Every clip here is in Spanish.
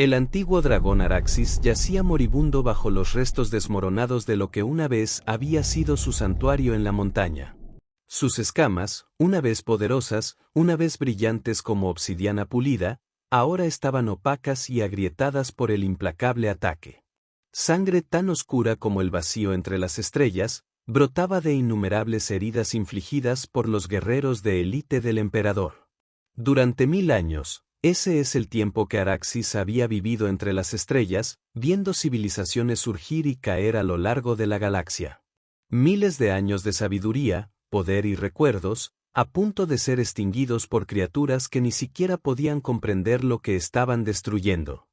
El antiguo dragón Araxis yacía moribundo bajo los restos desmoronados de lo que una vez había sido su santuario en la montaña. Sus escamas, una vez poderosas, una vez brillantes como obsidiana pulida, ahora estaban opacas y agrietadas por el implacable ataque. Sangre tan oscura como el vacío entre las estrellas, brotaba de innumerables heridas infligidas por los guerreros de élite del emperador. Durante 1000 años, ese es el tiempo que Araxis había vivido entre las estrellas, viendo civilizaciones surgir y caer a lo largo de la galaxia. Miles de años de sabiduría, poder y recuerdos, a punto de ser extinguidos por criaturas que ni siquiera podían comprender lo que estaban destruyendo.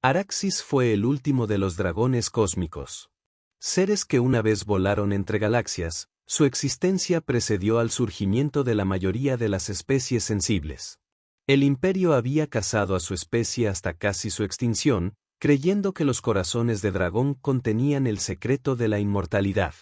Araxis fue el último de los dragones cósmicos. Seres que una vez volaron entre galaxias, su existencia precedió al surgimiento de la mayoría de las especies sensibles. El imperio había cazado a su especie hasta casi su extinción, creyendo que los corazones de dragón contenían el secreto de la inmortalidad.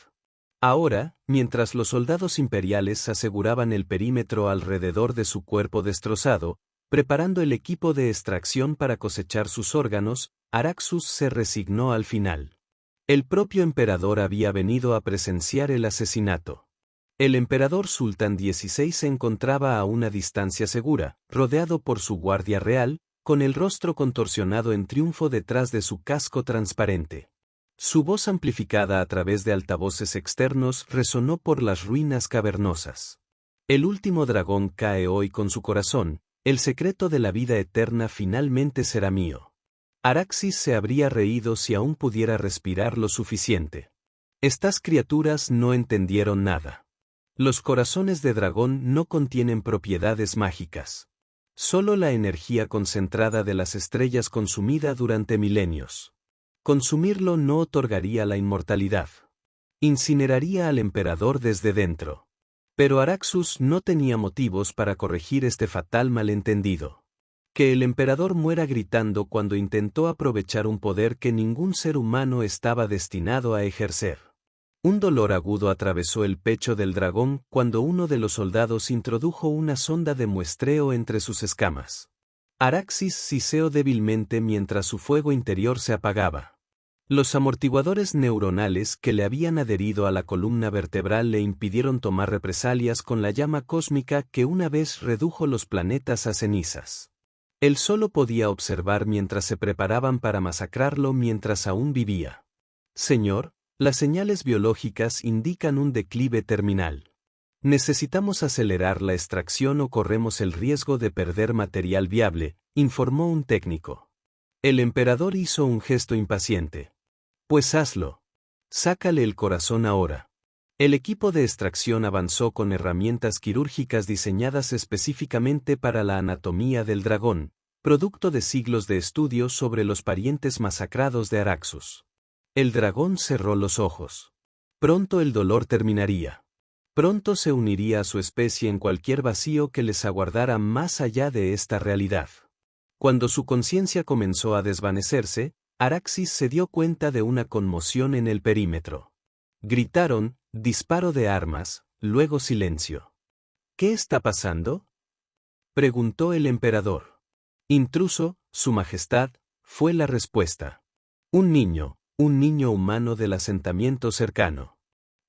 Ahora, mientras los soldados imperiales aseguraban el perímetro alrededor de su cuerpo destrozado, preparando el equipo de extracción para cosechar sus órganos, Araxus se resignó al final. El propio emperador había venido a presenciar el asesinato. El emperador Sultán XVI se encontraba a una distancia segura, rodeado por su guardia real, con el rostro contorsionado en triunfo detrás de su casco transparente. Su voz amplificada a través de altavoces externos resonó por las ruinas cavernosas. El último dragón cae hoy con su corazón, el secreto de la vida eterna finalmente será mío. Araxis se habría reído si aún pudiera respirar lo suficiente. Estas criaturas no entendieron nada. Los corazones de dragón no contienen propiedades mágicas. Solo la energía concentrada de las estrellas consumida durante milenios. Consumirlo no otorgaría la inmortalidad. Incineraría al emperador desde dentro. Pero Araxus no tenía motivos para corregir este fatal malentendido. Que el emperador muera gritando cuando intentó aprovechar un poder que ningún ser humano estaba destinado a ejercer. Un dolor agudo atravesó el pecho del dragón cuando uno de los soldados introdujo una sonda de muestreo entre sus escamas. Araxis siseó débilmente mientras su fuego interior se apagaba. Los amortiguadores neuronales que le habían adherido a la columna vertebral le impidieron tomar represalias con la llama cósmica que una vez redujo los planetas a cenizas. Él solo podía observar mientras se preparaban para masacrarlo mientras aún vivía. Señor, las señales biológicas indican un declive terminal. Necesitamos acelerar la extracción o corremos el riesgo de perder material viable, informó un técnico. El emperador hizo un gesto impaciente. Pues hazlo. Sácale el corazón ahora. El equipo de extracción avanzó con herramientas quirúrgicas diseñadas específicamente para la anatomía del dragón, producto de siglos de estudios sobre los parientes masacrados de Araxus. El dragón cerró los ojos. Pronto el dolor terminaría. Pronto se uniría a su especie en cualquier vacío que les aguardara más allá de esta realidad. Cuando su conciencia comenzó a desvanecerse, Araxis se dio cuenta de una conmoción en el perímetro. Gritaron, disparo de armas, luego silencio. ¿Qué está pasando?, preguntó el emperador. Intruso, Su Majestad, fue la respuesta. Un niño humano del asentamiento cercano.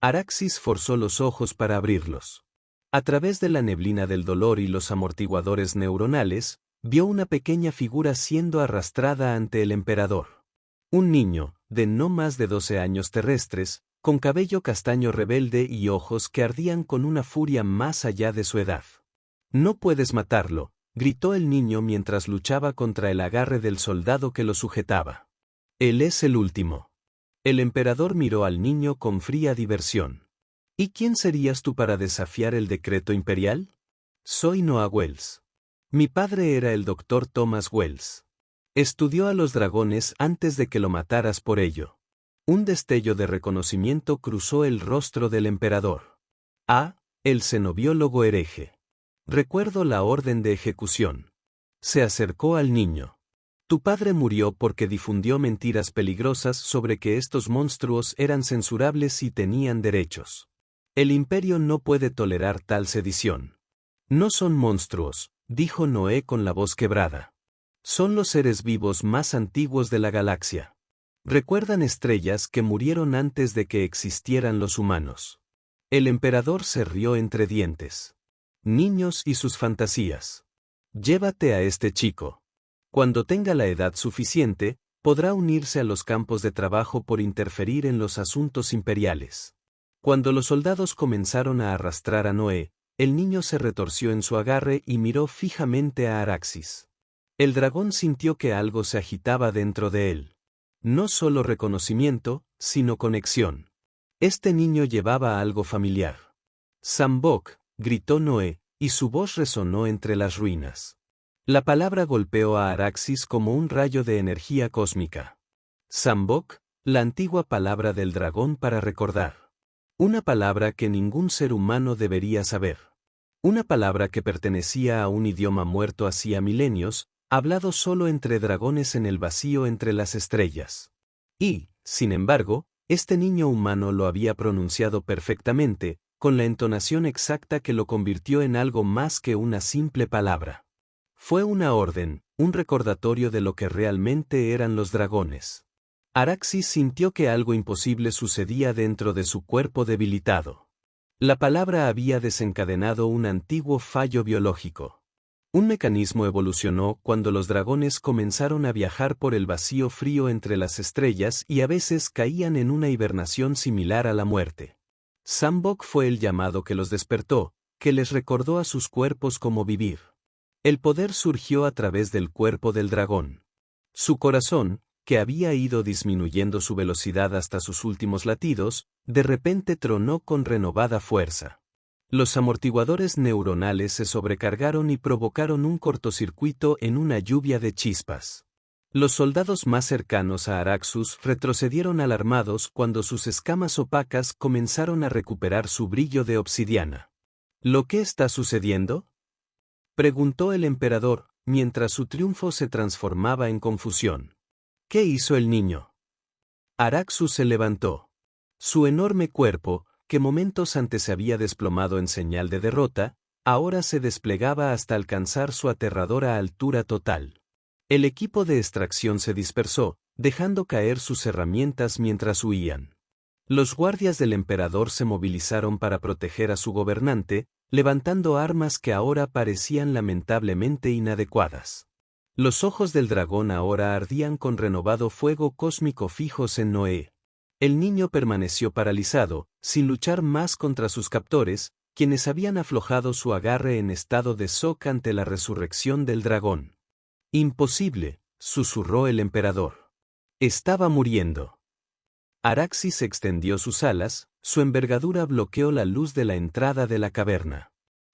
Araxis forzó los ojos para abrirlos. A través de la neblina del dolor y los amortiguadores neuronales, vio una pequeña figura siendo arrastrada ante el emperador. Un niño, de no más de 12 años terrestres, con cabello castaño rebelde y ojos que ardían con una furia más allá de su edad. «No puedes matarlo», gritó el niño mientras luchaba contra el agarre del soldado que lo sujetaba. «Él es el último». El emperador miró al niño con fría diversión. «¿Y quién serías tú para desafiar el decreto imperial?» «Soy Noah Wells. Mi padre era el doctor Thomas Wells. Estudió a los dragones antes de que lo mataras por ello». Un destello de reconocimiento cruzó el rostro del emperador. «Ah, el xenobiólogo hereje. Recuerdo la orden de ejecución». Se acercó al niño. «Tu padre murió porque difundió mentiras peligrosas sobre que estos monstruos eran censurables y tenían derechos. El imperio no puede tolerar tal sedición». «No son monstruos», dijo Noé con la voz quebrada. Son los seres vivos más antiguos de la galaxia. Recuerdan estrellas que murieron antes de que existieran los humanos. El emperador se rió entre dientes. Niños y sus fantasías. Llévate a este chico. Cuando tenga la edad suficiente, podrá unirse a los campos de trabajo por interferir en los asuntos imperiales. Cuando los soldados comenzaron a arrastrar a Noé, el niño se retorció en su agarre y miró fijamente a Araxis. El dragón sintió que algo se agitaba dentro de él. No solo reconocimiento, sino conexión. Este niño llevaba algo familiar. Sambok, gritó Noé, y su voz resonó entre las ruinas. La palabra golpeó a Araxis como un rayo de energía cósmica. Sambok, la antigua palabra del dragón para recordar. Una palabra que ningún ser humano debería saber. Una palabra que pertenecía a un idioma muerto hacía milenios, hablado solo entre dragones en el vacío entre las estrellas. Y, sin embargo, este niño humano lo había pronunciado perfectamente, con la entonación exacta que lo convirtió en algo más que una simple palabra. Fue una orden, un recordatorio de lo que realmente eran los dragones. Araxis sintió que algo imposible sucedía dentro de su cuerpo debilitado. La palabra había desencadenado un antiguo fallo biológico. Un mecanismo evolucionó cuando los dragones comenzaron a viajar por el vacío frío entre las estrellas y a veces caían en una hibernación similar a la muerte. Sambok fue el llamado que los despertó, que les recordó a sus cuerpos cómo vivir. El poder surgió a través del cuerpo del dragón. Su corazón, que había ido disminuyendo su velocidad hasta sus últimos latidos, de repente tronó con renovada fuerza. Los amortiguadores neuronales se sobrecargaron y provocaron un cortocircuito en una lluvia de chispas. Los soldados más cercanos a Araxus retrocedieron alarmados cuando sus escamas opacas comenzaron a recuperar su brillo de obsidiana. ¿Lo que está sucediendo?, preguntó el emperador, mientras su triunfo se transformaba en confusión. ¿Qué hizo el niño? Araxus se levantó. Su enorme cuerpo, que momentos antes se había desplomado en señal de derrota, ahora se desplegaba hasta alcanzar su aterradora altura total. El equipo de extracción se dispersó, dejando caer sus herramientas mientras huían. Los guardias del emperador se movilizaron para proteger a su gobernante, levantando armas que ahora parecían lamentablemente inadecuadas. Los ojos del dragón ahora ardían con renovado fuego cósmico fijos en Noé. El niño permaneció paralizado, sin luchar más contra sus captores, quienes habían aflojado su agarre en estado de shock ante la resurrección del dragón. Imposible, susurró el emperador. Estaba muriendo. Araxis extendió sus alas, su envergadura bloqueó la luz de la entrada de la caverna.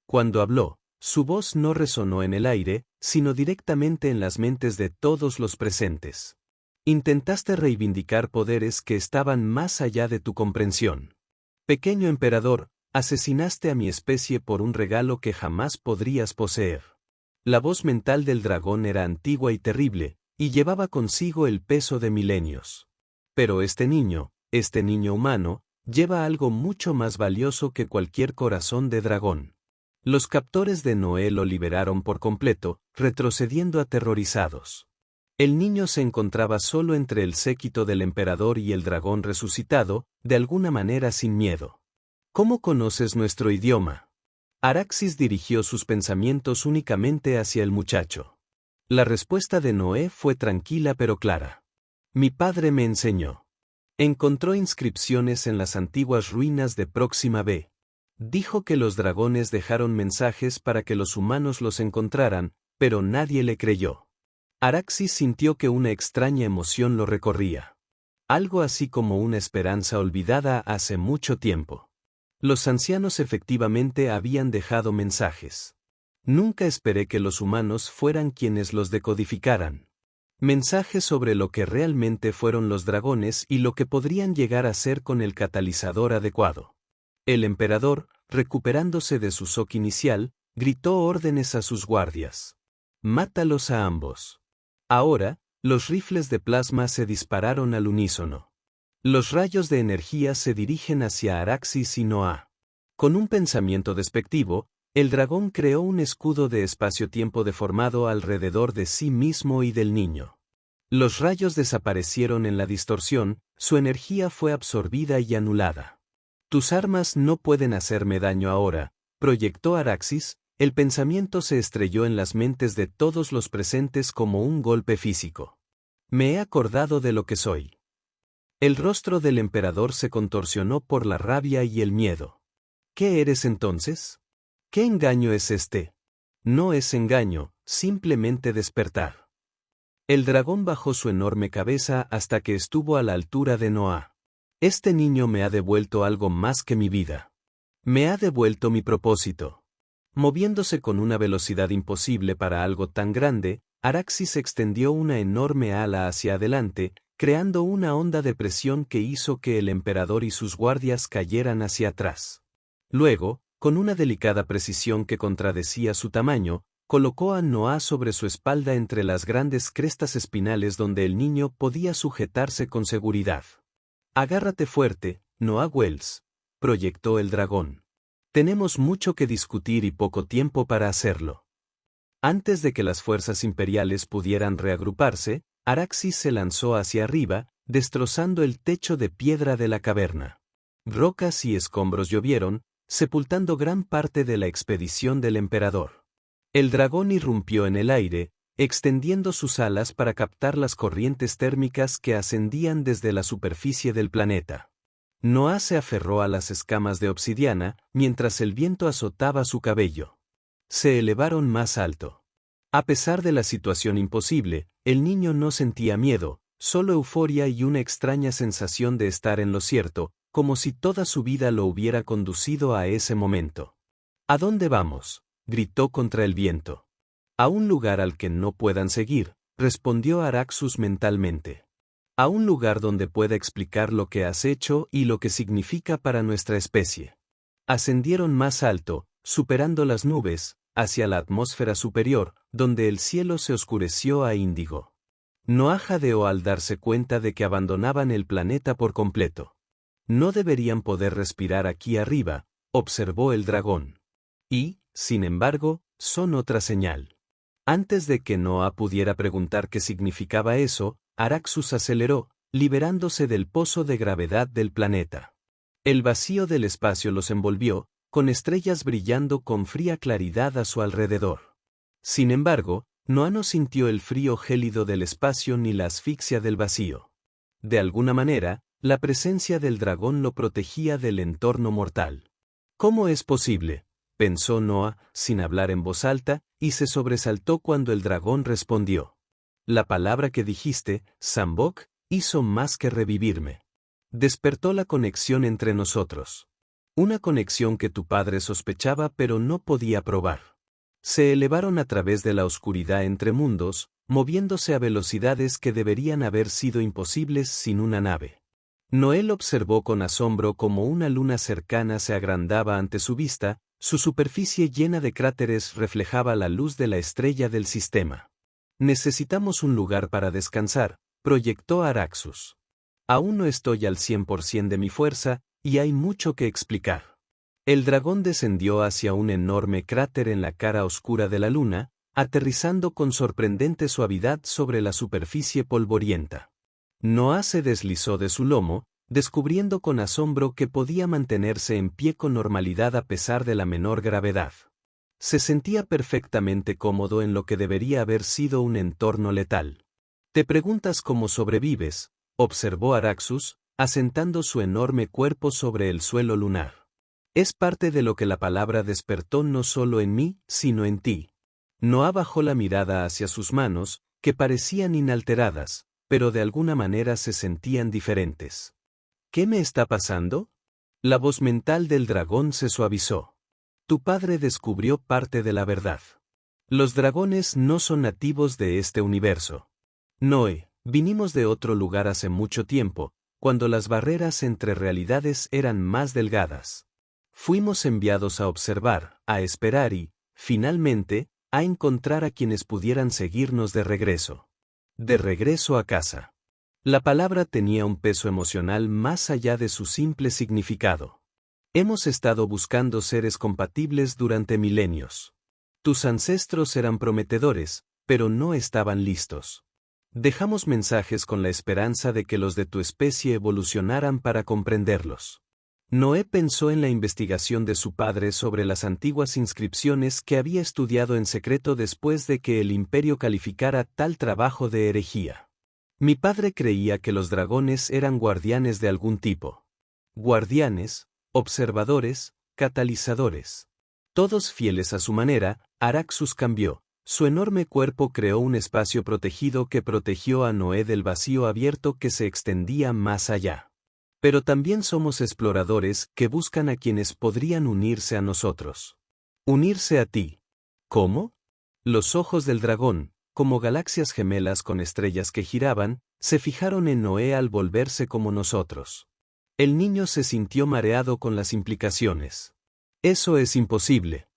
Cuando habló, su voz no resonó en el aire, sino directamente en las mentes de todos los presentes. Intentaste reivindicar poderes que estaban más allá de tu comprensión. Pequeño emperador, asesinaste a mi especie por un regalo que jamás podrías poseer. La voz mental del dragón era antigua y terrible, y llevaba consigo el peso de milenios. Pero este niño humano, lleva algo mucho más valioso que cualquier corazón de dragón. Los captores de Noé lo liberaron por completo, retrocediendo aterrorizados. El niño se encontraba solo entre el séquito del emperador y el dragón resucitado, de alguna manera sin miedo. ¿Cómo conoces nuestro idioma? Araxis dirigió sus pensamientos únicamente hacia el muchacho. La respuesta de Noé fue tranquila pero clara. Mi padre me enseñó. Encontró inscripciones en las antiguas ruinas de Próxima B. Dijo que los dragones dejaron mensajes para que los humanos los encontraran, pero nadie le creyó. Araxis sintió que una extraña emoción lo recorría. Algo así como una esperanza olvidada hace mucho tiempo. Los ancianos efectivamente habían dejado mensajes. Nunca esperé que los humanos fueran quienes los decodificaran. Mensajes sobre lo que realmente fueron los dragones y lo que podrían llegar a ser con el catalizador adecuado. El emperador, recuperándose de su shock inicial, gritó órdenes a sus guardias. Mátalos a ambos. Ahora, los rifles de plasma se dispararon al unísono. Los rayos de energía se dirigen hacia Araxis y Noah. Con un pensamiento despectivo, El dragón creó un escudo de espacio-tiempo deformado alrededor de sí mismo y del niño. Los rayos desaparecieron en la distorsión, su energía fue absorbida y anulada. Tus armas no pueden hacerme daño ahora, proyectó Araxis, el pensamiento se estrelló en las mentes de todos los presentes como un golpe físico. Me he acordado de lo que soy. El rostro del emperador se contorsionó por la rabia y el miedo. ¿Qué eres entonces? ¿Qué engaño es este? No es engaño, simplemente despertar. El dragón bajó su enorme cabeza hasta que estuvo a la altura de Noah. Este niño me ha devuelto algo más que mi vida. Me ha devuelto mi propósito. Moviéndose con una velocidad imposible para algo tan grande, Araxis extendió una enorme ala hacia adelante, creando una onda de presión que hizo que el emperador y sus guardias cayeran hacia atrás. Luego, con una delicada precisión que contradecía su tamaño, colocó a Noah sobre su espalda entre las grandes crestas espinales donde el niño podía sujetarse con seguridad. Agárrate fuerte, Noah Wells, proyectó el dragón. Tenemos mucho que discutir y poco tiempo para hacerlo. Antes de que las fuerzas imperiales pudieran reagruparse, Araxis se lanzó hacia arriba, destrozando el techo de piedra de la caverna. Rocas y escombros llovieron, sepultando gran parte de la expedición del emperador. El dragón irrumpió en el aire, extendiendo sus alas para captar las corrientes térmicas que ascendían desde la superficie del planeta. Noah se aferró a las escamas de obsidiana, mientras el viento azotaba su cabello. Se elevaron más alto. A pesar de la situación imposible, el niño no sentía miedo, solo euforia y una extraña sensación de estar en lo cierto, como si toda su vida lo hubiera conducido a ese momento. ¿A dónde vamos?, gritó contra el viento. A un lugar al que no puedan seguir, respondió Araxus mentalmente. A un lugar donde pueda explicar lo que has hecho y lo que significa para nuestra especie. Ascendieron más alto, superando las nubes, hacia la atmósfera superior, donde el cielo se oscureció a índigo. Noah jadeó al darse cuenta de que abandonaban el planeta por completo. No deberían poder respirar aquí arriba, observó el dragón. Y, sin embargo, son otra señal. Antes de que Noah pudiera preguntar qué significaba eso, Araxus aceleró, liberándose del pozo de gravedad del planeta. El vacío del espacio los envolvió, con estrellas brillando con fría claridad a su alrededor. Sin embargo, Noah no sintió el frío gélido del espacio ni la asfixia del vacío. De alguna manera, la presencia del dragón lo protegía del entorno mortal. ¿Cómo es posible?, pensó Noah, sin hablar en voz alta, y se sobresaltó cuando el dragón respondió. La palabra que dijiste, Sambok, hizo más que revivirme. Despertó la conexión entre nosotros. Una conexión que tu padre sospechaba pero no podía probar. Se elevaron a través de la oscuridad entre mundos, moviéndose a velocidades que deberían haber sido imposibles sin una nave. Noel observó con asombro cómo una luna cercana se agrandaba ante su vista, su superficie llena de cráteres reflejaba la luz de la estrella del sistema. Necesitamos un lugar para descansar, proyectó Araxus. Aún no estoy al 100% de mi fuerza, y hay mucho que explicar. El dragón descendió hacia un enorme cráter en la cara oscura de la luna, aterrizando con sorprendente suavidad sobre la superficie polvorienta. Noah se deslizó de su lomo, descubriendo con asombro que podía mantenerse en pie con normalidad a pesar de la menor gravedad. Se sentía perfectamente cómodo en lo que debería haber sido un entorno letal. Te preguntas cómo sobrevives, observó Araxus, asentando su enorme cuerpo sobre el suelo lunar. Es parte de lo que la palabra despertó no solo en mí, sino en ti. Noah bajó la mirada hacia sus manos, que parecían inalteradas, pero de alguna manera se sentían diferentes. ¿Qué me está pasando? La voz mental del dragón se suavizó. Tu padre descubrió parte de la verdad. Los dragones no son nativos de este universo. Noé, vinimos de otro lugar hace mucho tiempo, cuando las barreras entre realidades eran más delgadas. Fuimos enviados a observar, a esperar y, finalmente, a encontrar a quienes pudieran seguirnos de regreso. De regreso a casa. La palabra tenía un peso emocional más allá de su simple significado. Hemos estado buscando seres compatibles durante milenios. Tus ancestros eran prometedores, pero no estaban listos. Dejamos mensajes con la esperanza de que los de tu especie evolucionaran para comprenderlos. Noé pensó en la investigación de su padre sobre las antiguas inscripciones que había estudiado en secreto después de que el imperio calificara tal trabajo de herejía. Mi padre creía que los dragones eran guardianes de algún tipo. Guardianes, observadores, catalizadores. Todos fieles a su manera, Araxus cambió. Su enorme cuerpo creó un espacio protegido que protegió a Noé del vacío abierto que se extendía más allá. Pero también somos exploradores que buscan a quienes podrían unirse a nosotros. Unirse a ti. ¿Cómo? Los ojos del dragón, como galaxias gemelas con estrellas que giraban, se fijaron en Noé al volverse como nosotros. El niño se sintió mareado con las implicaciones. Eso es imposible.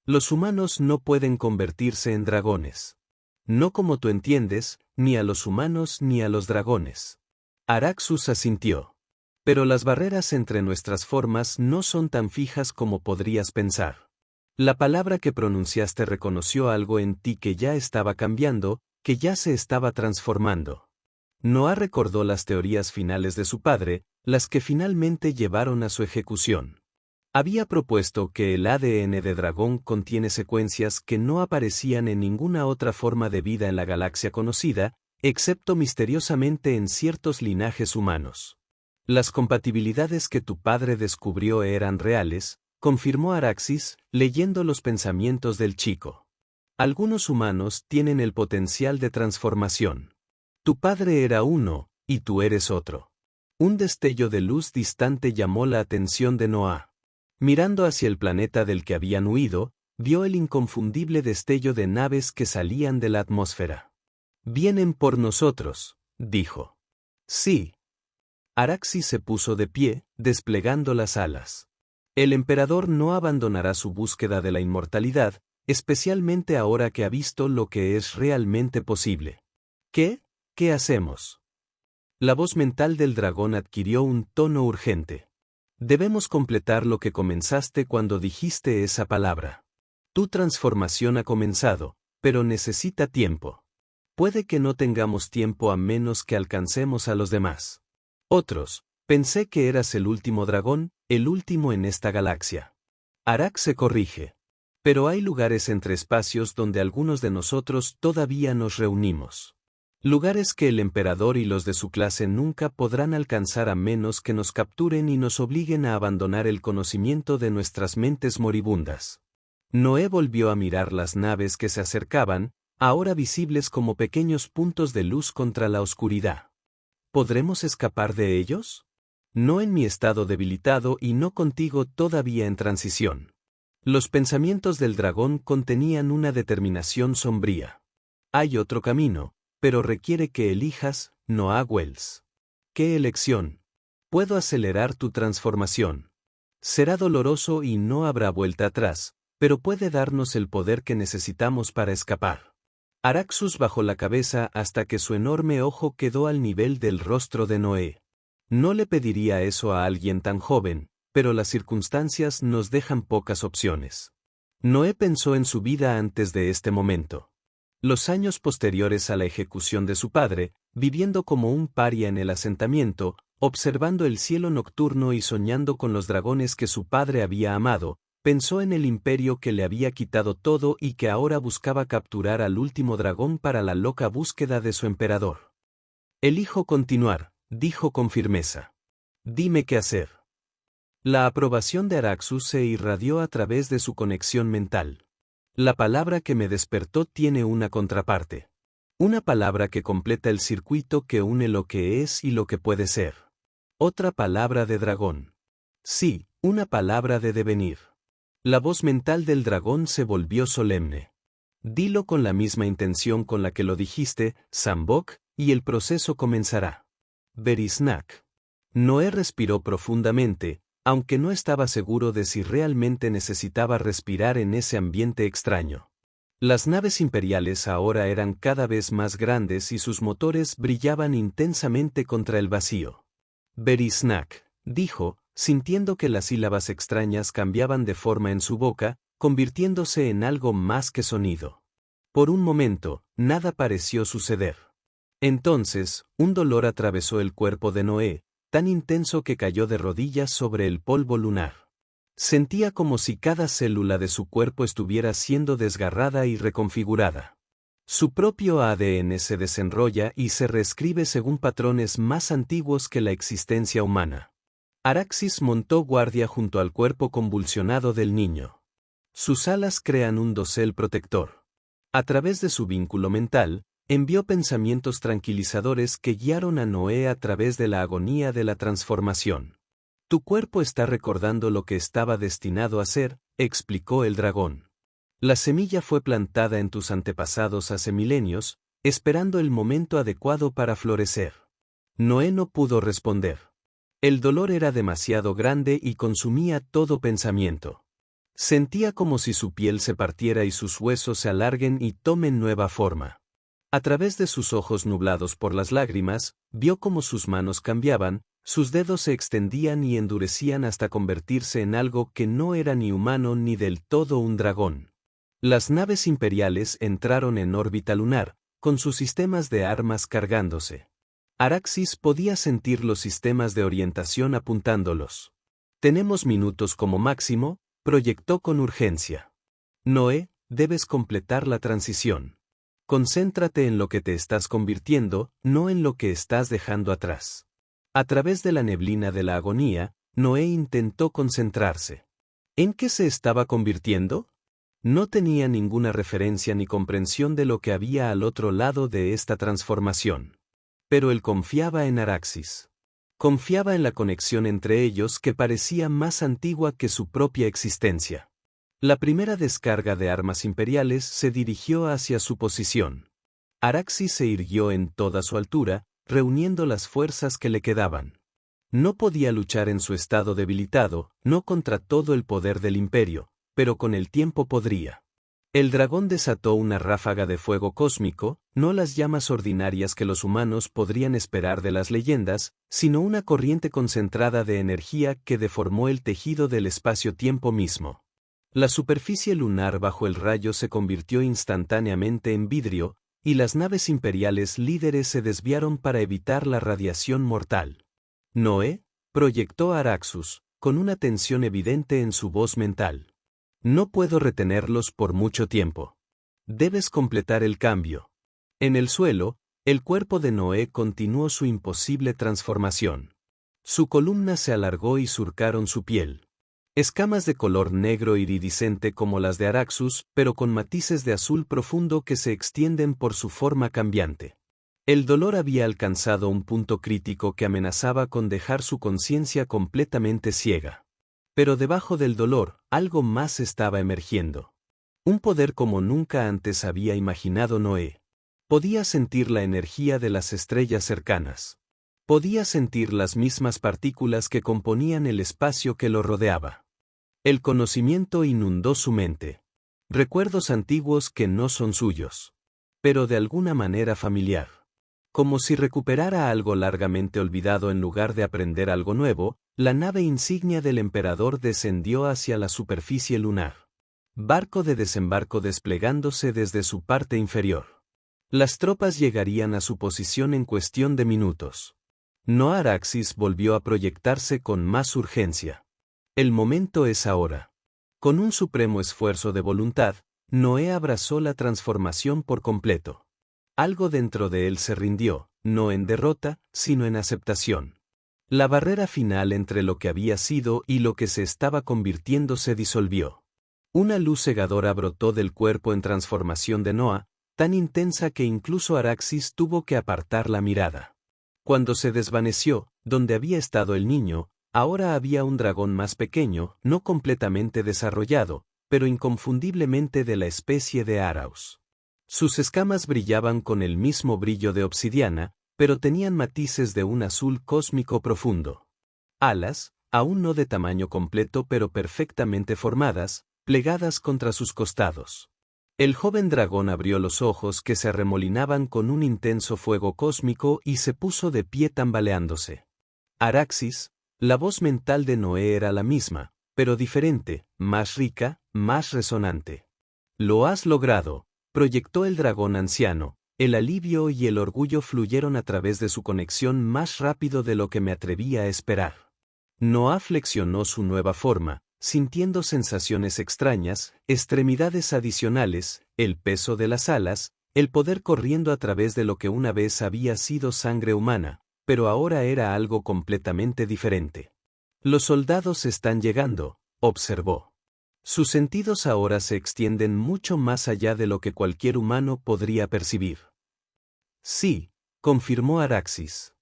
Los humanos no pueden convertirse en dragones. No como tú entiendes, ni a los humanos ni a los dragones. Araxus asintió. Pero las barreras entre nuestras formas no son tan fijas como podrías pensar. La palabra que pronunciaste reconoció algo en ti que ya estaba cambiando, que ya se estaba transformando. Noah recordó las teorías finales de su padre, las que finalmente llevaron a su ejecución. Había propuesto que el ADN de dragón contiene secuencias que no aparecían en ninguna otra forma de vida en la galaxia conocida, excepto misteriosamente en ciertos linajes humanos. Las compatibilidades que tu padre descubrió eran reales, confirmó Araxis, leyendo los pensamientos del chico. Algunos humanos tienen el potencial de transformación. Tu padre era uno, y tú eres otro. Un destello de luz distante llamó la atención de Noah. Mirando hacia el planeta del que habían huido, vio el inconfundible destello de naves que salían de la atmósfera. «Vienen por nosotros», dijo. «Sí». Araxis se puso de pie, desplegando las alas. El emperador no abandonará su búsqueda de la inmortalidad, especialmente ahora que ha visto lo que es realmente posible. ¿Qué? ¿Qué hacemos? La voz mental del dragón adquirió un tono urgente. Debemos completar lo que comenzaste cuando dijiste esa palabra. Tu transformación ha comenzado, pero necesita tiempo. Puede que no tengamos tiempo a menos que alcancemos a los demás. Otros, pensé que eras el último dragón, el último en esta galaxia. Arax se corrige. Pero hay lugares entre espacios donde algunos de nosotros todavía nos reunimos. Lugares que el emperador y los de su clase nunca podrán alcanzar a menos que nos capturen y nos obliguen a abandonar el conocimiento de nuestras mentes moribundas. Noé volvió a mirar las naves que se acercaban, ahora visibles como pequeños puntos de luz contra la oscuridad. ¿Podremos escapar de ellos? No en mi estado debilitado y no contigo todavía en transición. Los pensamientos del dragón contenían una determinación sombría. Hay otro camino, pero requiere que elijas, Noah Wells. ¿Qué elección? Puedo acelerar tu transformación. Será doloroso y no habrá vuelta atrás, pero puede darnos el poder que necesitamos para escapar. Araxus bajó la cabeza hasta que su enorme ojo quedó al nivel del rostro de Noé. No le pediría eso a alguien tan joven, pero las circunstancias nos dejan pocas opciones. Noé pensó en su vida antes de este momento. Los años posteriores a la ejecución de su padre, viviendo como un paria en el asentamiento, observando el cielo nocturno y soñando con los dragones que su padre había amado, pensó en el imperio que le había quitado todo y que ahora buscaba capturar al último dragón para la loca búsqueda de su emperador. «Elijo continuar», dijo con firmeza. «Dime qué hacer». La aprobación de Araxus se irradió a través de su conexión mental. La palabra que me despertó tiene una contraparte. Una palabra que completa el circuito que une lo que es y lo que puede ser. Otra palabra de dragón. Sí, una palabra de devenir. La voz mental del dragón se volvió solemne. Dilo con la misma intención con la que lo dijiste, Sambok, y el proceso comenzará. Berisnak. Noé respiró profundamente, aunque no estaba seguro de si realmente necesitaba respirar en ese ambiente extraño. Las naves imperiales ahora eran cada vez más grandes y sus motores brillaban intensamente contra el vacío. Berisnak, dijo, sintiendo que las sílabas extrañas cambiaban de forma en su boca, convirtiéndose en algo más que sonido. Por un momento, nada pareció suceder. Entonces, un dolor atravesó el cuerpo de Noé, tan intenso que cayó de rodillas sobre el polvo lunar. Sentía como si cada célula de su cuerpo estuviera siendo desgarrada y reconfigurada. Su propio ADN se desenrolla y se reescribe según patrones más antiguos que la existencia humana. Araxis montó guardia junto al cuerpo convulsionado del niño. Sus alas crean un dosel protector. A través de su vínculo mental, envió pensamientos tranquilizadores que guiaron a Noé a través de la agonía de la transformación. Tu cuerpo está recordando lo que estaba destinado a ser, explicó el dragón. La semilla fue plantada en tus antepasados hace milenios, esperando el momento adecuado para florecer. Noé no pudo responder. El dolor era demasiado grande y consumía todo pensamiento. Sentía como si su piel se partiera y sus huesos se alarguen y tomen nueva forma. A través de sus ojos nublados por las lágrimas, vio cómo sus manos cambiaban, sus dedos se extendían y endurecían hasta convertirse en algo que no era ni humano ni del todo un dragón. Las naves imperiales entraron en órbita lunar, con sus sistemas de armas cargándose. Araxis podía sentir los sistemas de orientación apuntándolos. Tenemos minutos como máximo, proyectó con urgencia. Noé, debes completar la transición. Concéntrate en lo que te estás convirtiendo, no en lo que estás dejando atrás. A través de la neblina de la agonía, Noé intentó concentrarse. ¿En qué se estaba convirtiendo? No tenía ninguna referencia ni comprensión de lo que había al otro lado de esta transformación. Pero él confiaba en Araxis. Confiaba en la conexión entre ellos que parecía más antigua que su propia existencia. La primera descarga de armas imperiales se dirigió hacia su posición. Araxis se irguió en toda su altura, reuniendo las fuerzas que le quedaban. No podía luchar en su estado debilitado, no contra todo el poder del imperio, pero con el tiempo podría. El dragón desató una ráfaga de fuego cósmico, no las llamas ordinarias que los humanos podrían esperar de las leyendas, sino una corriente concentrada de energía que deformó el tejido del espacio-tiempo mismo. La superficie lunar bajo el rayo se convirtió instantáneamente en vidrio, y las naves imperiales líderes se desviaron para evitar la radiación mortal. Noé, proyectó a Araxus, con una tensión evidente en su voz mental. No puedo retenerlos por mucho tiempo. Debes completar el cambio. En el suelo, el cuerpo de Noé continuó su imposible transformación. Su columna se alargó y surcaron su piel. Escamas de color negro iridiscente como las de Araxus, pero con matices de azul profundo que se extienden por su forma cambiante. El dolor había alcanzado un punto crítico que amenazaba con dejar su conciencia completamente ciega. Pero debajo del dolor, algo más estaba emergiendo. Un poder como nunca antes había imaginado Noé. Podía sentir la energía de las estrellas cercanas. Podía sentir las mismas partículas que componían el espacio que lo rodeaba. El conocimiento inundó su mente. Recuerdos antiguos que no son suyos. Pero de alguna manera familiar. Como si recuperara algo largamente olvidado en lugar de aprender algo nuevo, la nave insignia del emperador descendió hacia la superficie lunar. Barco de desembarco desplegándose desde su parte inferior. Las tropas llegarían a su posición en cuestión de minutos. Araxis volvió a proyectarse con más urgencia. El momento es ahora. Con un supremo esfuerzo de voluntad, Noé abrazó la transformación por completo. Algo dentro de él se rindió, no en derrota, sino en aceptación. La barrera final entre lo que había sido y lo que se estaba convirtiendo se disolvió. Una luz cegadora brotó del cuerpo en transformación de Noah, tan intensa que incluso Araxis tuvo que apartar la mirada. Cuando se desvaneció, donde había estado el niño, ahora había un dragón más pequeño, no completamente desarrollado, pero inconfundiblemente de la especie de Araus. Sus escamas brillaban con el mismo brillo de obsidiana, pero tenían matices de un azul cósmico profundo. Alas, aún no de tamaño completo pero perfectamente formadas, plegadas contra sus costados. El joven dragón abrió los ojos que se arremolinaban con un intenso fuego cósmico y se puso de pie tambaleándose. Araxis, La voz mental de Noé era la misma, pero diferente, más rica, más resonante. Lo has logrado, proyectó el dragón anciano. El alivio y el orgullo fluyeron a través de su conexión más rápido de lo que me atrevía a esperar. Noah flexionó su nueva forma, sintiendo sensaciones extrañas, extremidades adicionales, el peso de las alas, el poder corriendo a través de lo que una vez había sido sangre humana, pero ahora era algo completamente diferente. Los soldados están llegando, observó. Sus sentidos ahora se extienden mucho más allá de lo que cualquier humano podría percibir. Sí, confirmó Araxis.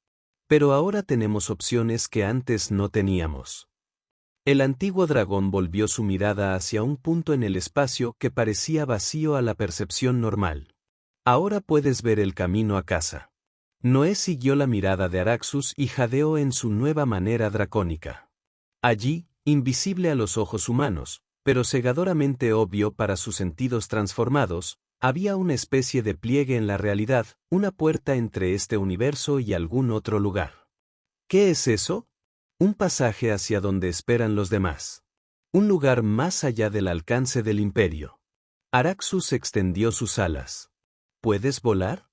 Pero ahora tenemos opciones que antes no teníamos. El antiguo dragón volvió su mirada hacia un punto en el espacio que parecía vacío a la percepción normal. Ahora puedes ver el camino a casa. Noé siguió la mirada de Araxus y jadeó en su nueva manera dracónica. Allí, invisible a los ojos humanos, pero cegadoramente obvio para sus sentidos transformados, había una especie de pliegue en la realidad, una puerta entre este universo y algún otro lugar. ¿Qué es eso? Un pasaje hacia donde esperan los demás. Un lugar más allá del alcance del imperio. Araxus extendió sus alas. ¿Puedes volar?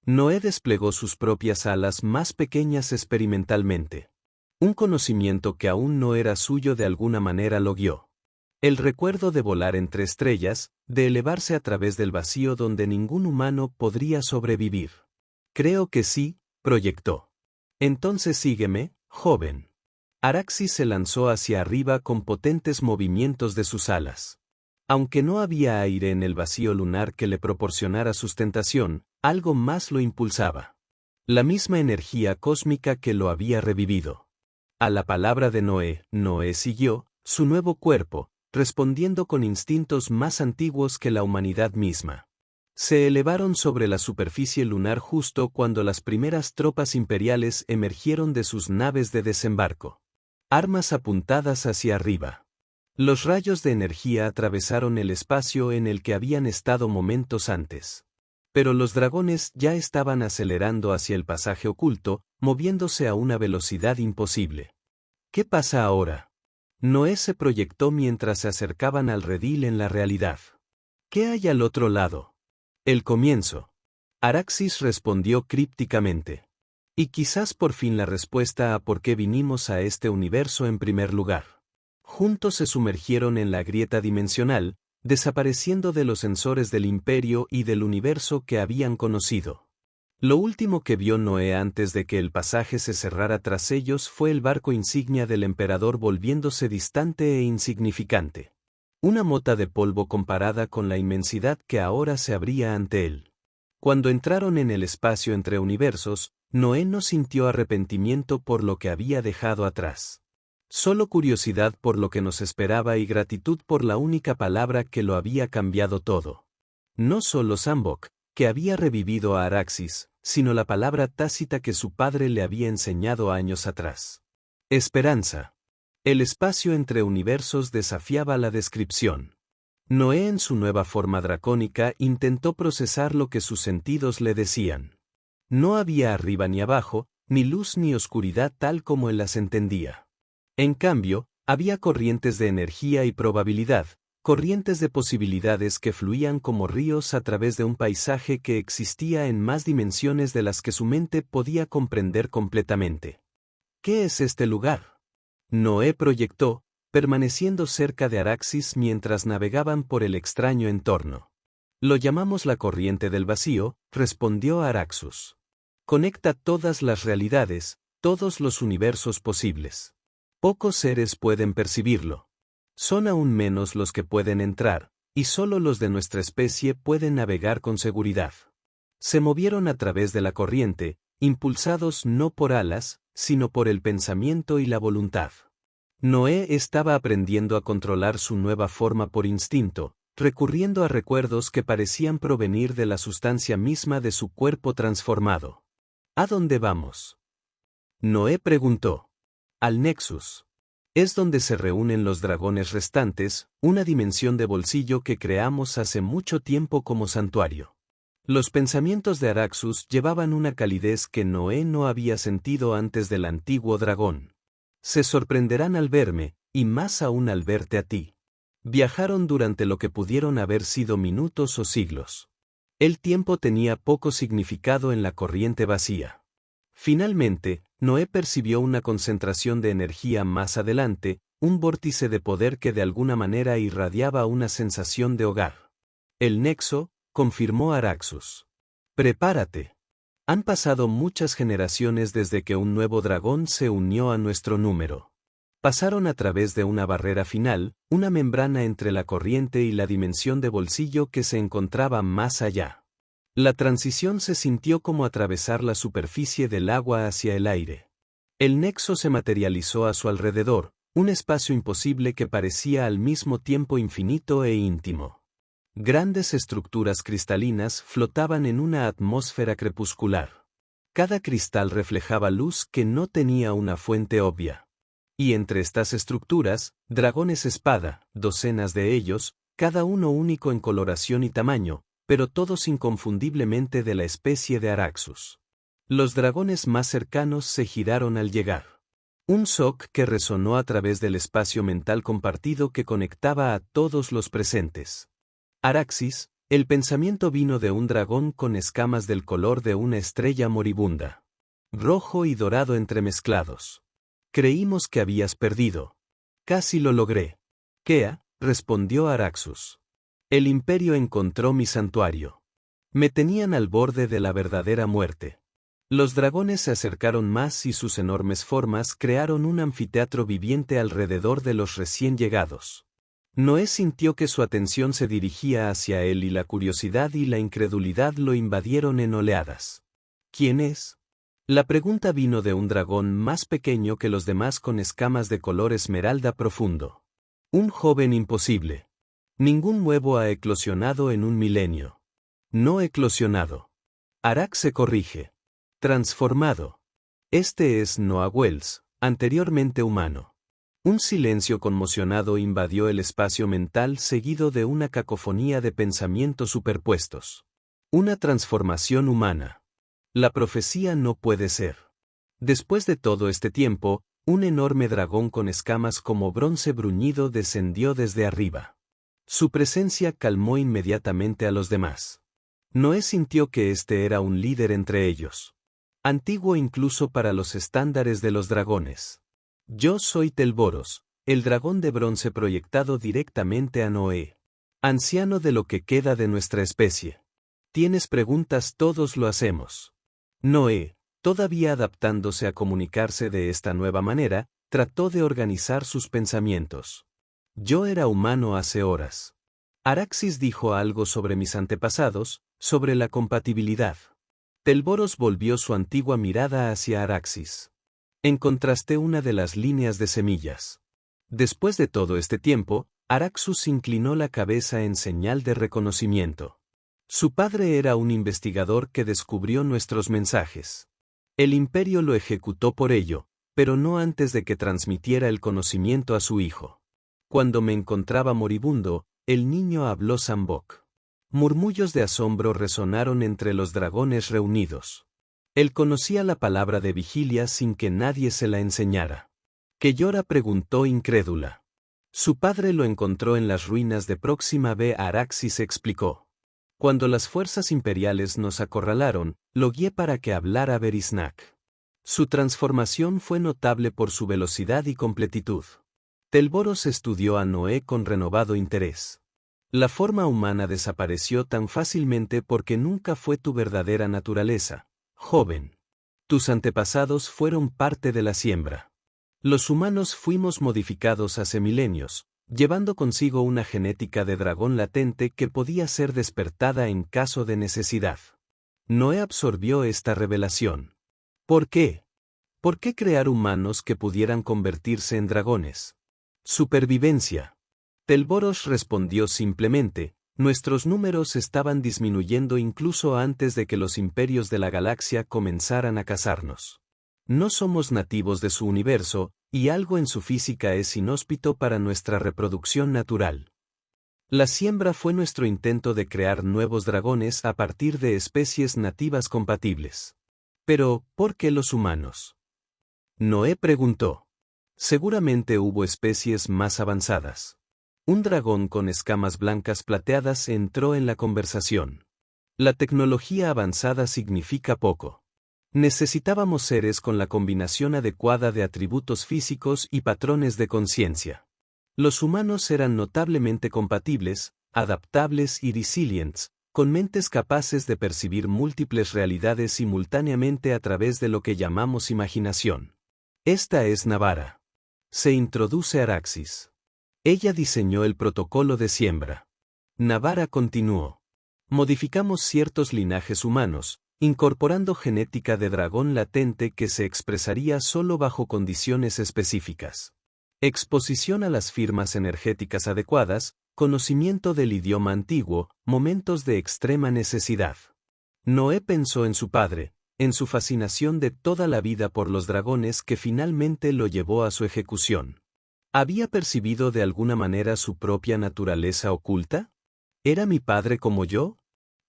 Noé desplegó sus propias alas más pequeñas experimentalmente. Un conocimiento que aún no era suyo de alguna manera lo guió. El recuerdo de volar entre estrellas, de elevarse a través del vacío donde ningún humano podría sobrevivir. Creo que sí, proyectó. Entonces sígueme, joven. Araxis se lanzó hacia arriba con potentes movimientos de sus alas. Aunque no había aire en el vacío lunar que le proporcionara sustentación, algo más lo impulsaba. La misma energía cósmica que lo había revivido. A la palabra de Noé, Noé siguió, su nuevo cuerpo, respondiendo con instintos más antiguos que la humanidad misma. Se elevaron sobre la superficie lunar justo cuando las primeras tropas imperiales emergieron de sus naves de desembarco. Armas apuntadas hacia arriba. Los rayos de energía atravesaron el espacio en el que habían estado momentos antes. Pero los dragones ya estaban acelerando hacia el pasaje oculto, moviéndose a una velocidad imposible. ¿Qué pasa ahora? Noé se proyectó mientras se acercaban al redil en la realidad. ¿Qué hay al otro lado? El comienzo. Araxis respondió crípticamente. Y quizás por fin la respuesta a por qué vinimos a este universo en primer lugar. Juntos se sumergieron en la grieta dimensional, desapareciendo de los sensores del imperio y del universo que habían conocido. Lo último que vio Noé antes de que el pasaje se cerrara tras ellos fue el barco insignia del emperador volviéndose distante e insignificante. Una mota de polvo comparada con la inmensidad que ahora se abría ante él. Cuando entraron en el espacio entre universos, Noé no sintió arrepentimiento por lo que había dejado atrás. Solo curiosidad por lo que nos esperaba y gratitud por la única palabra que lo había cambiado todo. No solo Sambok, que había revivido a Araxis, sino la palabra tácita que su padre le había enseñado años atrás. Esperanza. El espacio entre universos desafiaba la descripción. Noé en su nueva forma dracónica intentó procesar lo que sus sentidos le decían. No había arriba ni abajo, ni luz ni oscuridad tal como él las entendía. En cambio, había corrientes de energía y probabilidad, corrientes de posibilidades que fluían como ríos a través de un paisaje que existía en más dimensiones de las que su mente podía comprender completamente. ¿Qué es este lugar? Noé proyectó, permaneciendo cerca de Araxis mientras navegaban por el extraño entorno. Lo llamamos la corriente del vacío, respondió Araxus. Conecta todas las realidades, todos los universos posibles. Pocos seres pueden percibirlo. Son aún menos los que pueden entrar, y solo los de nuestra especie pueden navegar con seguridad. Se movieron a través de la corriente, impulsados no por alas, sino por el pensamiento y la voluntad. Noé estaba aprendiendo a controlar su nueva forma por instinto, recurriendo a recuerdos que parecían provenir de la sustancia misma de su cuerpo transformado. ¿A dónde vamos? Noé preguntó. Al Nexus. Es donde se reúnen los dragones restantes, una dimensión de bolsillo que creamos hace mucho tiempo como santuario. Los pensamientos de Araxus llevaban una calidez que Noé no había sentido antes del antiguo dragón. Se sorprenderán al verme, y más aún al verte a ti. Viajaron durante lo que pudieron haber sido minutos o siglos. El tiempo tenía poco significado en la corriente vacía. Finalmente, Noé percibió una concentración de energía más adelante, un vórtice de poder que de alguna manera irradiaba una sensación de hogar. El nexo, confirmó Araxus. Prepárate. Han pasado muchas generaciones desde que un nuevo dragón se unió a nuestro número. Pasaron a través de una barrera final, una membrana entre la corriente y la dimensión de bolsillo que se encontraba más allá. La transición se sintió como atravesar la superficie del agua hacia el aire. El nexo se materializó a su alrededor, un espacio imposible que parecía al mismo tiempo infinito e íntimo. Grandes estructuras cristalinas flotaban en una atmósfera crepuscular. Cada cristal reflejaba luz que no tenía una fuente obvia. Y entre estas estructuras, dragones espada, docenas de ellos, cada uno único en coloración y tamaño, pero todos inconfundiblemente de la especie de Araxus. Los dragones más cercanos se giraron al llegar. Un shock que resonó a través del espacio mental compartido que conectaba a todos los presentes. Araxis, el pensamiento vino de un dragón con escamas del color de una estrella moribunda. Rojo y dorado entremezclados. Creímos que habías perdido. Casi lo logré. Kea, respondió Araxus. El imperio encontró mi santuario. Me tenían al borde de la verdadera muerte. Los dragones se acercaron más y sus enormes formas crearon un anfiteatro viviente alrededor de los recién llegados. Noé sintió que su atención se dirigía hacia él y la curiosidad y la incredulidad lo invadieron en oleadas. ¿Quién es? La pregunta vino de un dragón más pequeño que los demás con escamas de color esmeralda profundo. Un joven imposible. Ningún huevo ha eclosionado en un milenio. No eclosionado. Arax se corrige. Transformado. Este es Noah Wells, anteriormente humano. Un silencio conmocionado invadió el espacio mental seguido de una cacofonía de pensamientos superpuestos. Una transformación humana. La profecía no puede ser. Después de todo este tiempo, un enorme dragón con escamas como bronce bruñido descendió desde arriba. Su presencia calmó inmediatamente a los demás. Noé sintió que este era un líder entre ellos. Antiguo incluso para los estándares de los dragones. Yo soy Telboros, el dragón de bronce proyectado directamente a Noé. Anciano de lo que queda de nuestra especie. ¿Tienes preguntas? Todos lo hacemos. Noé, todavía adaptándose a comunicarse de esta nueva manera, trató de organizar sus pensamientos. Yo era humano hace horas. Araxis dijo algo sobre mis antepasados, sobre la compatibilidad. Telboros volvió su antigua mirada hacia Araxis. Encontraste una de las líneas de semillas. Después de todo este tiempo, Araxus inclinó la cabeza en señal de reconocimiento. Su padre era un investigador que descubrió nuestros mensajes. El imperio lo ejecutó por ello, pero no antes de que transmitiera el conocimiento a su hijo. Cuando me encontraba moribundo, el niño habló Sambok. Murmullos de asombro resonaron entre los dragones reunidos. Él conocía la palabra de vigilia sin que nadie se la enseñara. Keyora preguntó incrédula. Su padre lo encontró en las ruinas de Próxima B. Araxis explicó. Cuando las fuerzas imperiales nos acorralaron, lo guié para que hablara Berisnak. Su transformación fue notable por su velocidad y completitud. Telboros estudió a Noé con renovado interés. La forma humana desapareció tan fácilmente porque nunca fue tu verdadera naturaleza. Joven. Tus antepasados fueron parte de la siembra. Los humanos fuimos modificados hace milenios, llevando consigo una genética de dragón latente que podía ser despertada en caso de necesidad. Noé absorbió esta revelación. ¿Por qué? ¿Por qué crear humanos que pudieran convertirse en dragones? Supervivencia. Telboros respondió simplemente. Nuestros números estaban disminuyendo incluso antes de que los imperios de la galaxia comenzaran a cazarnos. No somos nativos de su universo, y algo en su física es inhóspito para nuestra reproducción natural. La siembra fue nuestro intento de crear nuevos dragones a partir de especies nativas compatibles. Pero, ¿por qué los humanos? Noé preguntó. Seguramente hubo especies más avanzadas. Un dragón con escamas blancas plateadas entró en la conversación. La tecnología avanzada significa poco. Necesitábamos seres con la combinación adecuada de atributos físicos y patrones de conciencia. Los humanos eran notablemente compatibles, adaptables y resilientes, con mentes capaces de percibir múltiples realidades simultáneamente a través de lo que llamamos imaginación. Esta es Navara. Se introduce Araxis. Ella diseñó el protocolo de siembra. Navara continuó. Modificamos ciertos linajes humanos, incorporando genética de dragón latente que se expresaría solo bajo condiciones específicas. Exposición a las firmas energéticas adecuadas, conocimiento del idioma antiguo, momentos de extrema necesidad. Noé pensó en su padre, en su fascinación de toda la vida por los dragones que finalmente lo llevó a su ejecución. ¿Había percibido de alguna manera su propia naturaleza oculta? ¿Era mi padre como yo?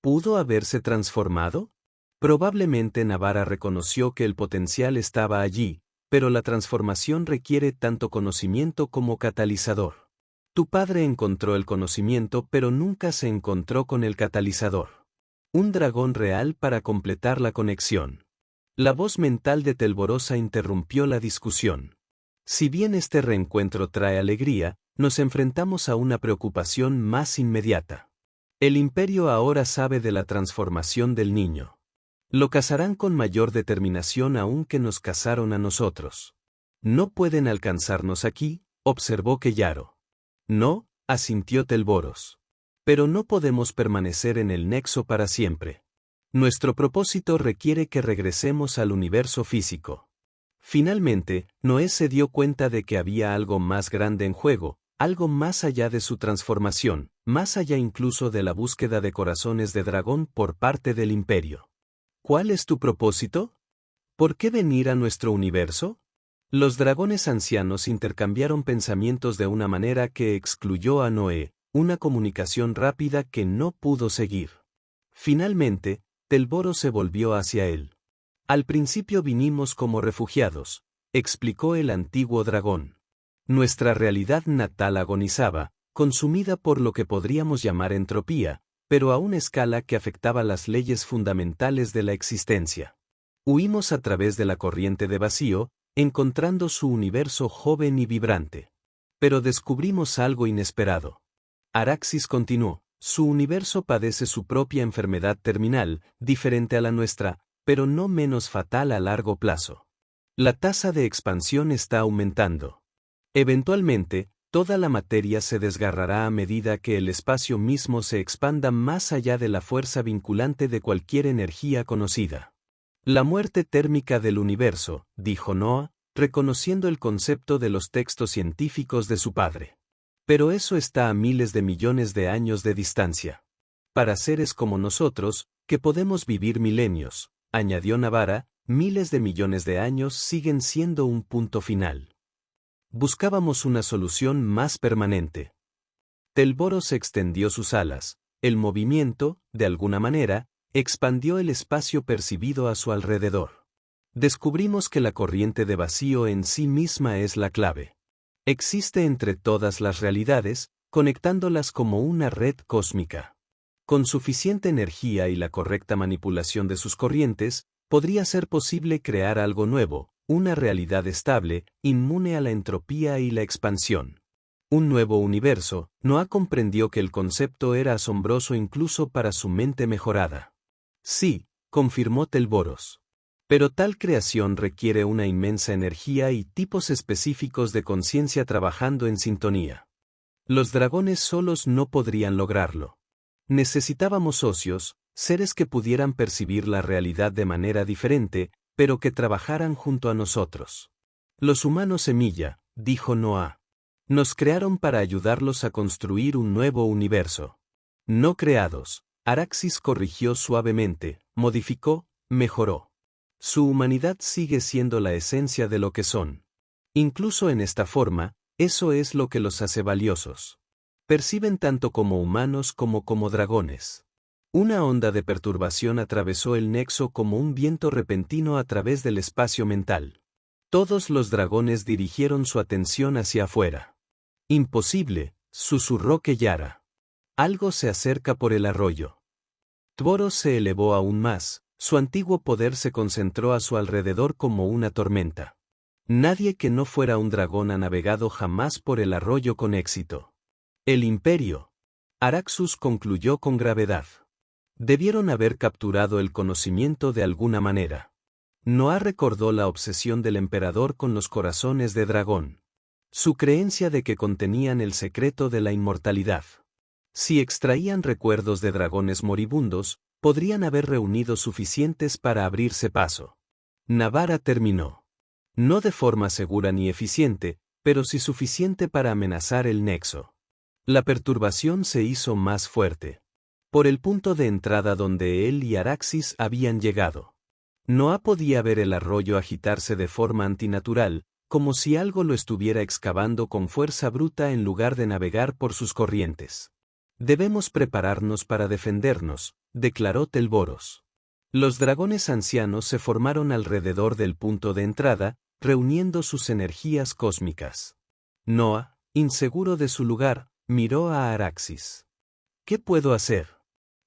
¿Pudo haberse transformado? Probablemente Navara reconoció que el potencial estaba allí, pero la transformación requiere tanto conocimiento como catalizador. Tu padre encontró el conocimiento pero nunca se encontró con el catalizador. Un dragón real para completar la conexión. La voz mental de Telborosa interrumpió la discusión. Si bien este reencuentro trae alegría, nos enfrentamos a una preocupación más inmediata. El imperio ahora sabe de la transformación del niño. Lo cazarán con mayor determinación aún que nos cazaron a nosotros. No pueden alcanzarnos aquí, observó Kellaro. No, asintió Telboros. Pero no podemos permanecer en el nexo para siempre. Nuestro propósito requiere que regresemos al universo físico. Finalmente, Noé se dio cuenta de que había algo más grande en juego, algo más allá de su transformación, más allá incluso de la búsqueda de corazones de dragón por parte del imperio. ¿Cuál es tu propósito? ¿Por qué venir a nuestro universo? Los dragones ancianos intercambiaron pensamientos de una manera que excluyó a Noé, una comunicación rápida que no pudo seguir. Finalmente, Telboro se volvió hacia él. Al principio vinimos como refugiados, explicó el antiguo dragón. Nuestra realidad natal agonizaba, consumida por lo que podríamos llamar entropía, pero a una escala que afectaba las leyes fundamentales de la existencia. Huimos a través de la corriente de vacío, encontrando su universo joven y vibrante. Pero descubrimos algo inesperado. Araxis continuó, su universo padece su propia enfermedad terminal, diferente a la nuestra, pero no menos fatal a largo plazo. La tasa de expansión está aumentando. Eventualmente, toda la materia se desgarrará a medida que el espacio mismo se expanda más allá de la fuerza vinculante de cualquier energía conocida. La muerte térmica del universo, dijo Noah, reconociendo el concepto de los textos científicos de su padre. Pero eso está a miles de millones de años de distancia. Para seres como nosotros, que podemos vivir milenios, añadió Navara, miles de millones de años siguen siendo un punto final. Buscábamos una solución más permanente. Telboros extendió sus alas, el movimiento, de alguna manera, expandió el espacio percibido a su alrededor. Descubrimos que la corriente de vacío en sí misma es la clave. Existe entre todas las realidades, conectándolas como una red cósmica. Con suficiente energía y la correcta manipulación de sus corrientes, podría ser posible crear algo nuevo, una realidad estable, inmune a la entropía y la expansión. Un nuevo universo. Noah comprendió que el concepto era asombroso incluso para su mente mejorada. Sí, confirmó Telboros. Pero tal creación requiere una inmensa energía y tipos específicos de conciencia trabajando en sintonía. Los dragones solos no podrían lograrlo. Necesitábamos socios, seres que pudieran percibir la realidad de manera diferente, pero que trabajaran junto a nosotros. Los humanos semilla, dijo Noah. Nos crearon para ayudarlos a construir un nuevo universo. No creados. Araxis corrigió suavemente, modificó, mejoró. Su humanidad sigue siendo la esencia de lo que son. Incluso en esta forma, eso es lo que los hace valiosos. Perciben tanto como humanos como dragones. Una onda de perturbación atravesó el nexo como un viento repentino a través del espacio mental. Todos los dragones dirigieron su atención hacia afuera. Imposible, susurró Kellara. Algo se acerca por el arroyo. Tvoros se elevó aún más, su antiguo poder se concentró a su alrededor como una tormenta. Nadie que no fuera un dragón ha navegado jamás por el arroyo con éxito. El imperio. Araxus concluyó con gravedad. Debieron haber capturado el conocimiento de alguna manera. Noah recordó la obsesión del emperador con los corazones de dragón. Su creencia de que contenían el secreto de la inmortalidad. Si extraían recuerdos de dragones moribundos, podrían haber reunido suficientes para abrirse paso. Navarra terminó. No de forma segura ni eficiente, pero sí suficiente para amenazar el nexo. La perturbación se hizo más fuerte. Por el punto de entrada donde él y Araxis habían llegado. Noah podía ver el arroyo agitarse de forma antinatural, como si algo lo estuviera excavando con fuerza bruta en lugar de navegar por sus corrientes. Debemos prepararnos para defendernos, declaró Telboros. Los dragones ancianos se formaron alrededor del punto de entrada, reuniendo sus energías cósmicas. Noah, inseguro de su lugar, miró a Araxis. ¿Qué puedo hacer?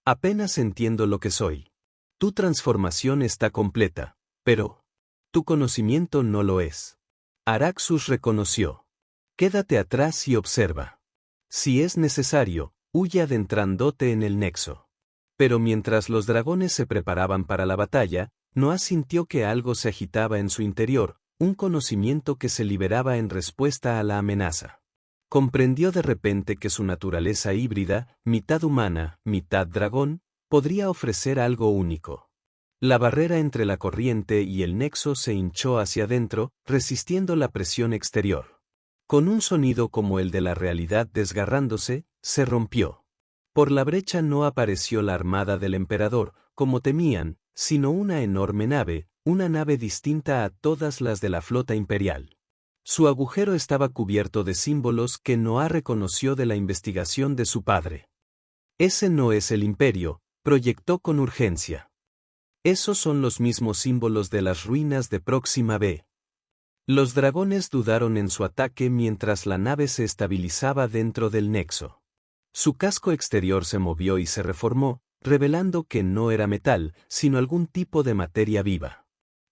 Apenas entiendo lo que soy. Tu transformación está completa, pero tu conocimiento no lo es. Araxus reconoció. Quédate atrás y observa. Si es necesario, huye adentrándote en el nexo. Pero mientras los dragones se preparaban para la batalla, Noah sintió que algo se agitaba en su interior, un conocimiento que se liberaba en respuesta a la amenaza. Comprendió de repente que su naturaleza híbrida, mitad humana, mitad dragón, podría ofrecer algo único. La barrera entre la corriente y el nexo se hinchó hacia adentro, resistiendo la presión exterior. Con un sonido como el de la realidad desgarrándose, se rompió. Por la brecha no apareció la armada del emperador, como temían, sino una enorme nave, una nave distinta a todas las de la flota imperial. Su agujero estaba cubierto de símbolos que Noah reconoció de la investigación de su padre. Ese no es el imperio, proyectó con urgencia. Esos son los mismos símbolos de las ruinas de Próxima B. Los dragones dudaron en su ataque mientras la nave se estabilizaba dentro del nexo. Su casco exterior se movió y se reformó, revelando que no era metal, sino algún tipo de materia viva.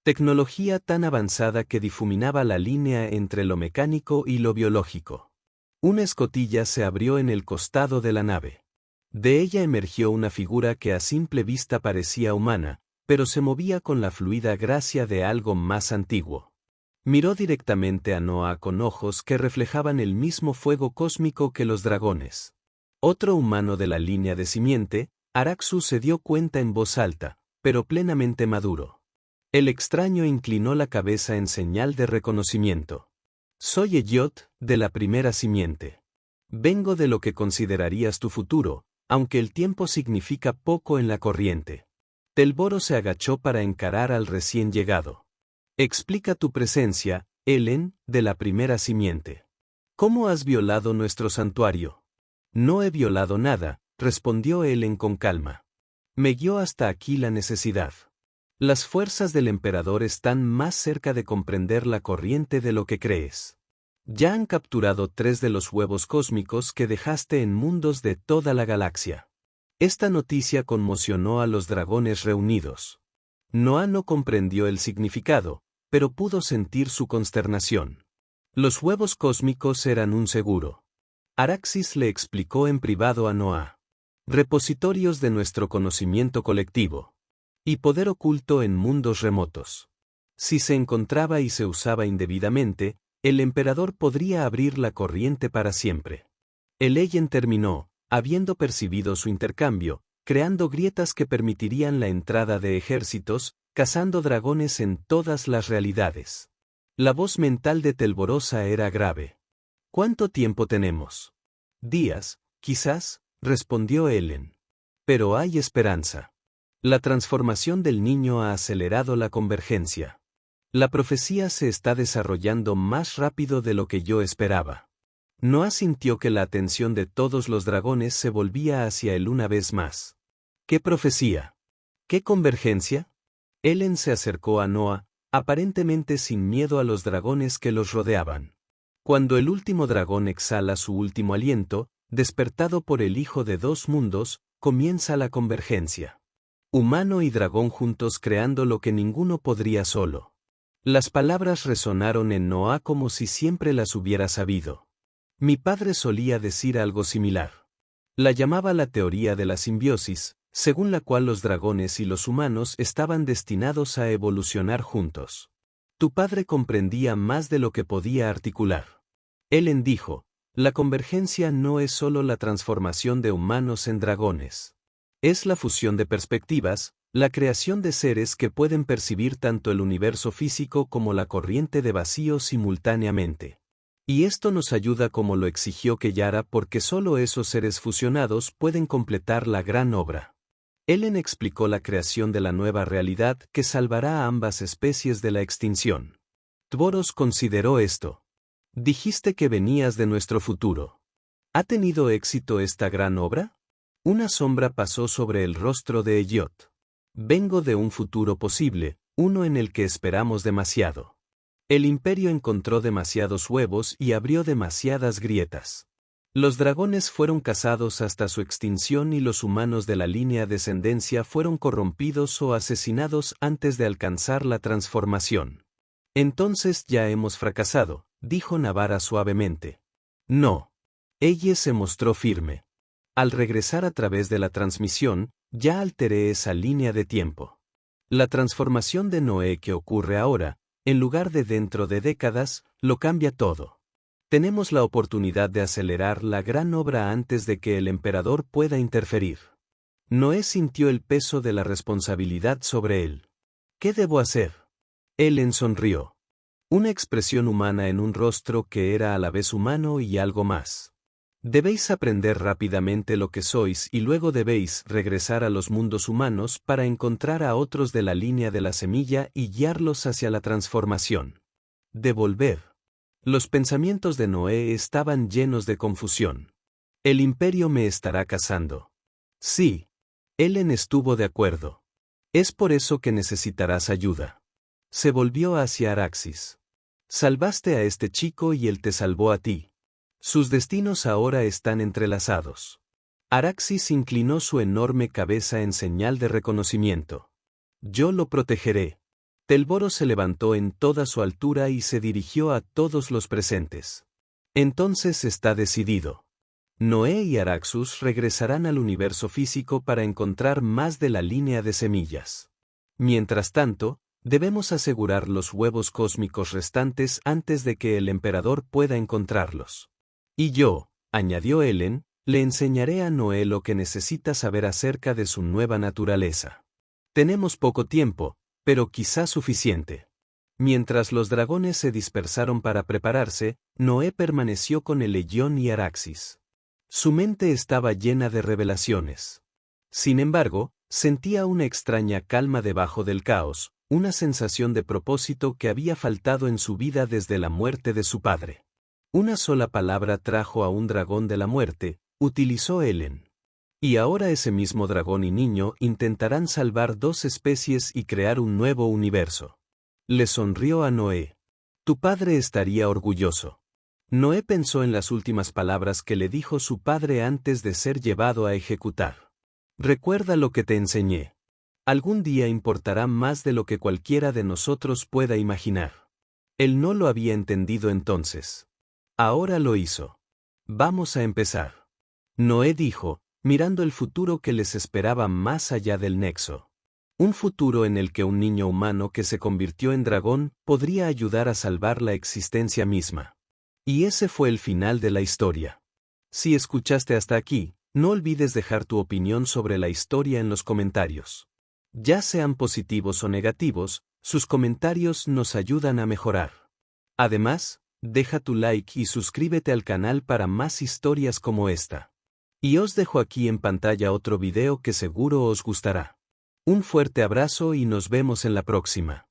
Tecnología tan avanzada que difuminaba la línea entre lo mecánico y lo biológico. Una escotilla se abrió en el costado de la nave. De ella emergió una figura que a simple vista parecía humana, pero se movía con la fluida gracia de algo más antiguo. Miró directamente a Noah con ojos que reflejaban el mismo fuego cósmico que los dragones. Otro humano de la línea de simiente, Araxus se dio cuenta en voz alta, pero plenamente maduro. El extraño inclinó la cabeza en señal de reconocimiento. Soy Elliot, de la primera simiente. Vengo de lo que considerarías tu futuro, aunque el tiempo significa poco en la corriente. Telboros se agachó para encarar al recién llegado. Explica tu presencia, Helen, de la primera simiente. ¿Cómo has violado nuestro santuario? No he violado nada, respondió Helen con calma. Me guió hasta aquí la necesidad. Las fuerzas del emperador están más cerca de comprender la corriente de lo que crees. Ya han capturado 3 de los huevos cósmicos que dejaste en mundos de toda la galaxia. Esta noticia conmocionó a los dragones reunidos. Noah no comprendió el significado, pero pudo sentir su consternación. Los huevos cósmicos eran un seguro. Araxis le explicó en privado a Noah. Repositorios de nuestro conocimiento colectivo. Y poder oculto en mundos remotos. Si se encontraba y se usaba indebidamente, el emperador podría abrir la corriente para siempre. El Eyen terminó, habiendo percibido su intercambio, creando grietas que permitirían la entrada de ejércitos, cazando dragones en todas las realidades. La voz mental de Telborosa era grave. ¿Cuánto tiempo tenemos? Días, quizás, respondió Helen. Pero hay esperanza. La transformación del niño ha acelerado la convergencia. La profecía se está desarrollando más rápido de lo que yo esperaba. Noah sintió que la atención de todos los dragones se volvía hacia él una vez más. ¿Qué profecía? ¿Qué convergencia? Helen se acercó a Noah, aparentemente sin miedo a los dragones que los rodeaban. Cuando el último dragón exhala su último aliento, despertado por el Hijo de dos mundos, comienza la convergencia. Humano y dragón juntos creando lo que ninguno podría solo. Las palabras resonaron en Noah como si siempre las hubiera sabido. Mi padre solía decir algo similar. La llamaba la teoría de la simbiosis, según la cual los dragones y los humanos estaban destinados a evolucionar juntos. Tu padre comprendía más de lo que podía articular. Ellen dijo, la convergencia no es solo la transformación de humanos en dragones. Es la fusión de perspectivas, la creación de seres que pueden percibir tanto el universo físico como la corriente de vacío simultáneamente. Y esto nos ayuda como lo exigió Kellara porque solo esos seres fusionados pueden completar la gran obra. Ellen explicó la creación de la nueva realidad que salvará a ambas especies de la extinción. Tvoros consideró esto. Dijiste que venías de nuestro futuro. ¿Ha tenido éxito esta gran obra? Una sombra pasó sobre el rostro de Elliot. Vengo de un futuro posible, uno en el que esperamos demasiado. El imperio encontró demasiados huevos y abrió demasiadas grietas. Los dragones fueron cazados hasta su extinción y los humanos de la línea descendencia fueron corrompidos o asesinados antes de alcanzar la transformación. Entonces ya hemos fracasado, dijo Navarra suavemente. No. Ella se mostró firme. Al regresar a través de la transmisión, ya alteré esa línea de tiempo. La transformación de Noé que ocurre ahora, en lugar de dentro de décadas, lo cambia todo. Tenemos la oportunidad de acelerar la gran obra antes de que el emperador pueda interferir. Noé sintió el peso de la responsabilidad sobre él. ¿Qué debo hacer? Ellen sonrió. Una expresión humana en un rostro que era a la vez humano y algo más. Debéis aprender rápidamente lo que sois y luego debéis regresar a los mundos humanos para encontrar a otros de la línea de la semilla y guiarlos hacia la transformación. Devolver. Los pensamientos de Noé estaban llenos de confusión. El imperio me estará cazando. Sí. Ellen estuvo de acuerdo. Es por eso que necesitarás ayuda. Se volvió hacia Araxis. Salvaste a este chico y él te salvó a ti. Sus destinos ahora están entrelazados. Araxis inclinó su enorme cabeza en señal de reconocimiento. Yo lo protegeré. Telboro se levantó en toda su altura y se dirigió a todos los presentes. Entonces está decidido. Noé y Araxus regresarán al universo físico para encontrar más de la línea de semillas. Mientras tanto, debemos asegurar los huevos cósmicos restantes antes de que el emperador pueda encontrarlos. Y yo, añadió Ellen, le enseñaré a Noé lo que necesita saber acerca de su nueva naturaleza. Tenemos poco tiempo, pero quizá suficiente. Mientras los dragones se dispersaron para prepararse, Noé permaneció con el Elyon y Araxis. Su mente estaba llena de revelaciones. Sin embargo, sentía una extraña calma debajo del caos, una sensación de propósito que había faltado en su vida desde la muerte de su padre. Una sola palabra trajo a un dragón de la muerte, utilizó Ellen. Y ahora ese mismo dragón y niño intentarán salvar dos especies y crear un nuevo universo. Le sonrió a Noé. Tu padre estaría orgulloso. Noé pensó en las últimas palabras que le dijo su padre antes de ser llevado a ejecutar. Recuerda lo que te enseñé. Algún día importará más de lo que cualquiera de nosotros pueda imaginar. Él no lo había entendido entonces. Ahora lo hizo. Vamos a empezar. Noé dijo, mirando el futuro que les esperaba más allá del nexo. Un futuro en el que un niño humano que se convirtió en dragón podría ayudar a salvar la existencia misma. Y ese fue el final de la historia. Si escuchaste hasta aquí, no olvides dejar tu opinión sobre la historia en los comentarios. Ya sean positivos o negativos, sus comentarios nos ayudan a mejorar. Además, deja tu like y suscríbete al canal para más historias como esta. Y os dejo aquí en pantalla otro video que seguro os gustará. Un fuerte abrazo y nos vemos en la próxima.